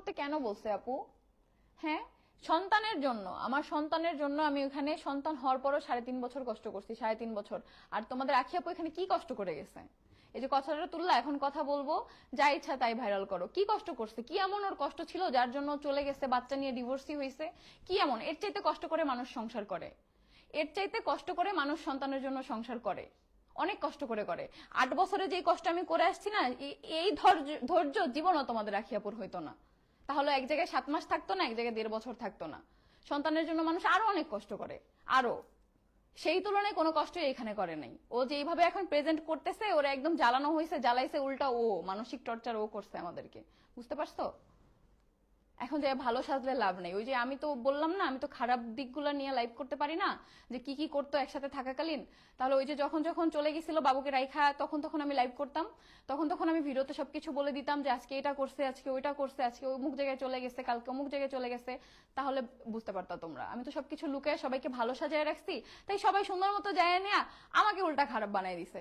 করতে কেন বলছে আপু? হ্যাঁ, সন্তানের জন্য, আমার সন্তানের জন্য আমি ওখানে সন্তান হওয়ার পরও 3.5 বছর কষ্ট করছি, 3.5 বছর। আর তোমাদের আখি আপু এখানে কি কষ্ট করে গেছে? এই যে কথাটা তুললা, এখন কথা বলবো, যা ইচ্ছা তাই ভাইরাল করো। কি কষ্ট করছে? কি এমন ওর কষ্ট ছিল যার জন্য চলে গেছে, বাচ্চা নিয়ে ডিভোর্সি হয়েছে? কি এমন? এর চাইতে কষ্ট করে মানুষ সংসার করে, এর চাইতে কষ্ট করে মানুষ সন্তানের জন্য সংসার করে, অনেক কষ্ট করে করে। 8 বছরে যে কষ্ট আমি করে আসছি না, এই ধৈর্য জীবনও তোমাদের আখিয়াপুর হইতো না। তাহলে এক জায়গায় 7 মাস থাকতো না, এক জায়গায় 1.5 বছর থাকতো না। সন্তানের জন্য মানুষ আরো অনেক কষ্ট করে, আরো। সেই তুলনায় কোনো কষ্টই এখানে করে নাই। ও যেইভাবে এখন প্রেজেন্ট করতেছে, ওরা একদম জ্বালানো হয়েছে, জ্বালাইছে উল্টা ও, মানসিক টর্চার ও করছে আমাদেরকে। বুঝতে পারছো? এখন যে ভালো সাজলে লাভ নেই। ওই যে আমি তো বললাম না, আমি তো খারাপ দিকগুলো নিয়ে লাইভ করতে পারি না, যে কি কি করতো একসাথে থাকাকালীন। তাহলে ওই যে যখন যখন চলে গেছিল বাবুকে রাইখা, তখন তখন আমি লাইভ করতাম, তখন তখন আমি ভিডিওতে সবকিছু বলে দিতাম যে আজকে এটা করছে, আজকে ওইটা করছে, আজকে অমুক জায়গায় চলে গেছে, কালকে অমুক জায়গায় চলে গেছে। তাহলে বুঝতে পারতা তোমরা, আমি তো সবকিছু লুকায় সবাইকে ভালো সাজায় রাখছি, তাই সবাই সুন্দর মতো যায় নেয়া আমাকে উল্টা খারাপ বানাই দিছে।